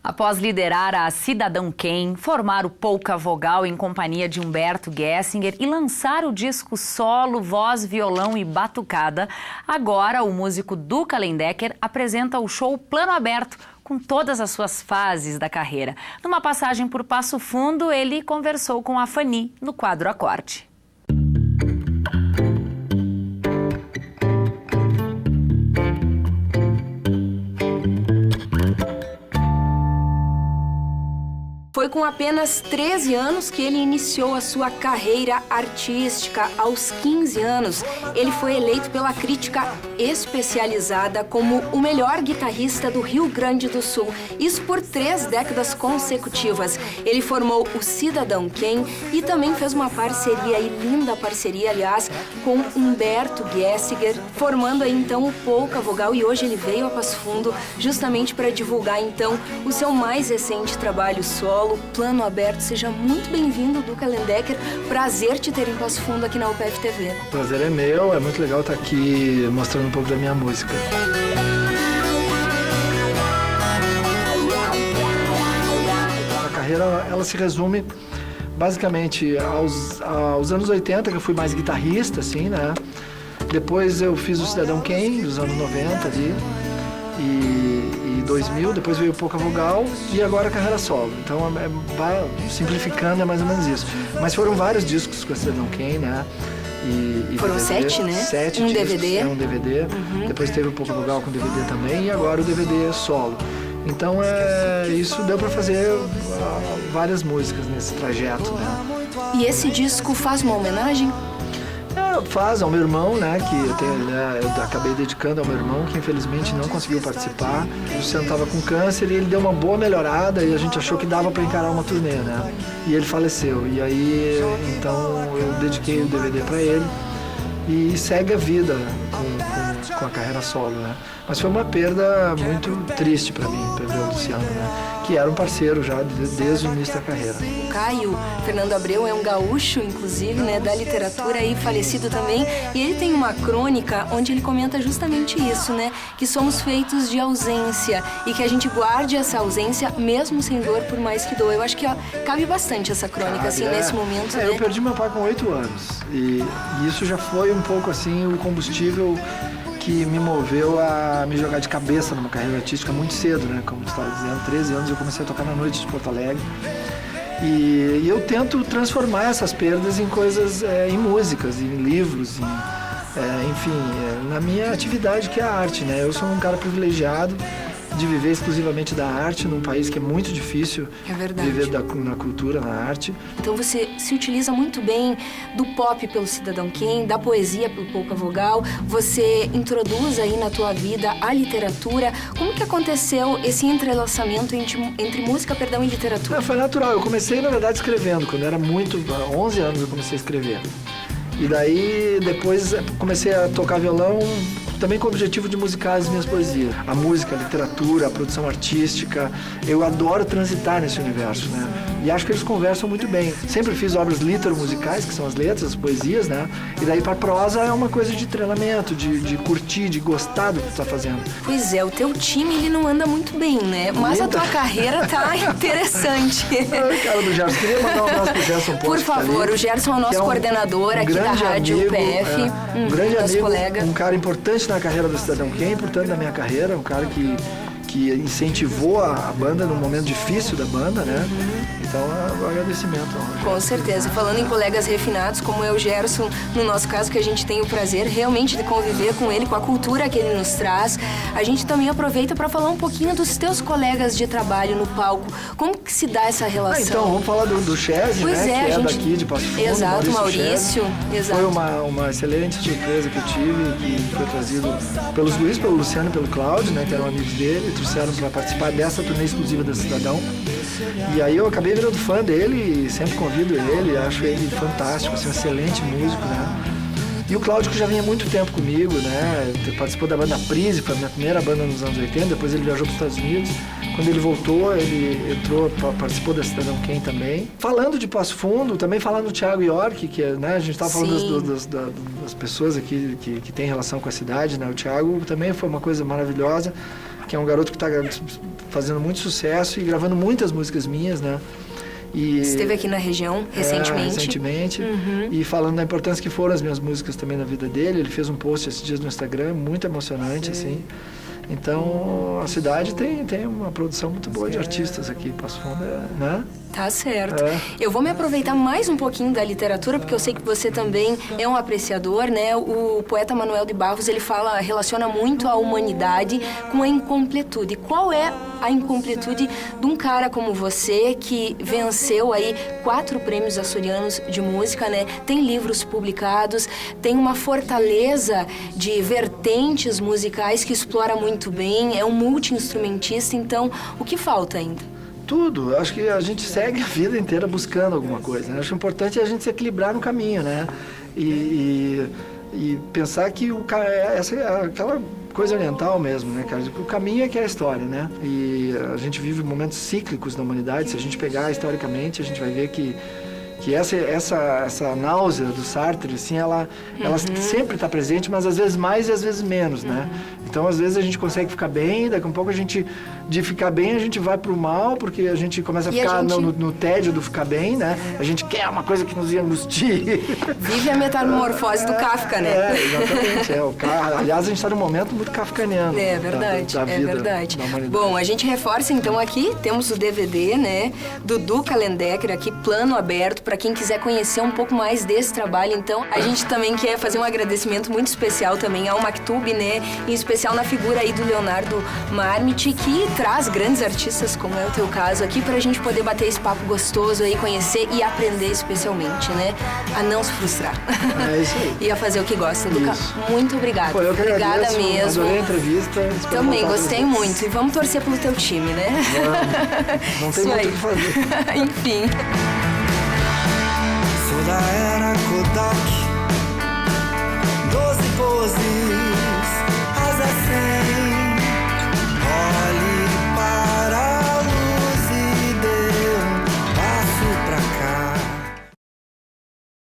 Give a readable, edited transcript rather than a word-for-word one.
Após liderar a Cidadão Quem, formar o Polka Vogal em companhia de Humberto Gessinger e lançar o disco solo, voz, violão e batucada, agora o músico Duca Lendecker apresenta o show Plano Aberto, com todas as suas fases da carreira. Numa passagem por Passo Fundo, ele conversou com a Fanny no quadro Acorde. Foi com apenas 13 anos que ele iniciou a sua carreira artística. Aos 15 anos, ele foi eleito pela crítica especializada como o melhor guitarrista do Rio Grande do Sul. Isso por 3 décadas consecutivas. Ele formou o Cidadão Quem e também fez uma parceria, e linda parceria, aliás, com Humberto Gessinger, formando aí então o Polka Vogal. E hoje ele veio a Passo Fundo justamente para divulgar então o seu mais recente trabalho solo, Plano Aberto. Seja muito bem-vindo, Duca Lendecker. Prazer te ter em Passo Fundo aqui na UPF TV. O prazer é meu, é muito legal estar aqui mostrando um pouco da minha música. A carreira, ela se resume basicamente aos anos 80, que eu fui mais guitarrista, assim, né? Depois eu fiz o Cidadão Quem, dos anos 90 ali, e 2000, depois veio o Polka Vogal e agora a carreira solo. Então, simplificando, é mais ou menos isso. Mas foram vários discos com a Cidadão Quem, né? Foram DVD, 7, né? 7 um discos, DVD. É um DVD. Uhum. Depois teve o Polka Vogal com DVD também e agora o DVD solo. Então, isso deu para fazer várias músicas nesse trajeto, né? E esse disco faz uma homenagem? Faz ao meu irmão, né, que eu acabei dedicando ao meu irmão, que infelizmente não conseguiu participar. O Luciano estava com câncer e ele deu uma boa melhorada e a gente achou que dava para encarar uma turnê, né? E ele faleceu. E aí, então, eu dediquei o DVD para ele e segue a vida com a carreira solo, né? Mas foi uma perda muito triste para mim, perder o Luciano, né? Que era um parceiro já desde o início da carreira. O Caio Fernando Abreu é um gaúcho, inclusive, né, da literatura e falecido também. E ele tem uma crônica onde ele comenta justamente isso, né? Que somos feitos de ausência e que a gente guarde essa ausência mesmo sem dor, por mais que doa. Eu acho que cabe bastante essa crônica, assim, nesse momento, né? Eu perdi meu pai com 8 anos e isso já foi um pouco, assim, o combustível que me moveu a me jogar de cabeça numa carreira artística muito cedo, né? Como tu estava dizendo, 13 anos eu comecei a tocar na noite de Porto Alegre. E eu tento transformar essas perdas em coisas, em músicas, em livros, enfim, na minha atividade que é a arte, né? Eu sou um cara privilegiado de viver exclusivamente da arte num país que é muito difícil viver na cultura, na arte. Então você se utiliza muito bem do pop pelo Cidadão Quem, da poesia pelo Polka Vogal, você introduz aí na tua vida a literatura. Como que aconteceu esse entrelaçamento entre música, e literatura? Foi natural, eu comecei na verdade escrevendo, quando eu era 11 anos eu comecei a escrever. E daí depois comecei a tocar violão, também com o objetivo de musicar as minhas poesias. A música, a literatura, a produção artística, eu adoro transitar nesse universo, né? E acho que eles conversam muito bem. Sempre fiz obras litero-musicais, que são as letras, as poesias, né? E daí para prosa é uma coisa de treinamento, de curtir, de gostar do que tu tá fazendo. Pois é, o teu time, ele não anda muito bem, né? Mas a tua carreira tá interessante. Cara do Gerson, queria mandar um abraço pro Gerson Por favor, o Gerson é o nosso coordenador aqui da Rádio UPF. Um grande amigo, colega. Um cara importante na carreira do Cidadão Quem, importante na minha carreira, um cara que incentivou a banda num momento difícil da banda, né? Então, o agradecimento. Com certeza. Falando em colegas refinados, como é o Gerson, no nosso caso, que a gente tem o prazer realmente de conviver com ele, com a cultura que ele nos traz, a gente também aproveita para falar um pouquinho dos teus colegas de trabalho no palco. Como que se dá essa relação? Então, vamos falar do Chese, pois né? Que é daqui de Passo Fundo. Exato, Maurício. Exato. Foi uma excelente surpresa que eu tive, que foi trazido pelos Luiz, pelo Luciano e pelo Cláudio, né? Que eram amigos dele, trouxeram para participar dessa turnê exclusiva da Cidadão. E aí eu acabei virando fã dele, sempre convido ele, acho ele fantástico, assim, um excelente músico, né? E o Cláudio, que já vinha há muito tempo comigo, né? Participou da banda Prise, foi a minha primeira banda nos anos 80, depois ele viajou para os Estados Unidos. Quando ele voltou, ele entrou, participou da Cidadão Quem também. Falando de Passo Fundo, também falando do Thiago York, que né, a gente estava falando das pessoas aqui que tem relação com a cidade, né? O Thiago também foi uma coisa maravilhosa. que é um garoto que está fazendo muito sucesso e gravando muitas músicas minhas, né? E, esteve aqui na região recentemente. E falando da importância que foram as minhas músicas também na vida dele. Ele fez um post esses dias no Instagram, muito emocionante, assim. Então, a cidade tem uma produção muito boa de artistas aqui, Passo Fundo, né? Tá certo. Eu vou me aproveitar mais um pouquinho da literatura, porque eu sei que você também é um apreciador, né? O poeta Manuel de Barros, ele relaciona muito a humanidade com a incompletude. Qual é a incompletude de um cara como você, que venceu aí 4 prêmios açorianos de música, né? Tem livros publicados, tem uma fortaleza de vertentes musicais que explora muito bem, é um multi-instrumentista, então o que falta ainda? Tudo. Acho que a gente segue a vida inteira buscando alguma coisa, né? Acho importante a gente se equilibrar no caminho, né? E pensar que essa é aquela coisa oriental mesmo, né, cara? O caminho é que é a história, né? E a gente vive momentos cíclicos da humanidade. Se a gente pegar historicamente, a gente vai ver que essa náusea do Sartre, assim, ela sempre está presente, mas às vezes mais e às vezes menos, né? Então, às vezes a gente consegue ficar bem, daqui a pouco de ficar bem, a gente vai pro mal, porque a gente começa a ficar no tédio do ficar bem, né? A gente quer uma coisa que nos angustie. Vive a metamorfose do Kafka, né? Exatamente. Aliás, a gente está num momento muito kafkaniano. É verdade, da vida, é verdade. da humanidade. Bom, a gente reforça então aqui, temos o DVD, né? Do Duca Lendecker aqui, plano aberto, para quem quiser conhecer um pouco mais desse trabalho. Então, a gente também quer fazer um agradecimento muito especial também ao Maktub, né? Em especial na figura aí do Leonardo Marmit, que traz grandes artistas, como é o teu caso, aqui pra gente poder bater esse papo gostoso aí, conhecer e aprender especialmente, né? A não se frustrar. É isso aí. E a fazer o que gosta. Duca, muito obrigada. Pô, eu que obrigada agradeço, mesmo. adorei a entrevista. Também, gostei muito. E vamos torcer pelo teu time, né? Não tem muito o que fazer. Enfim.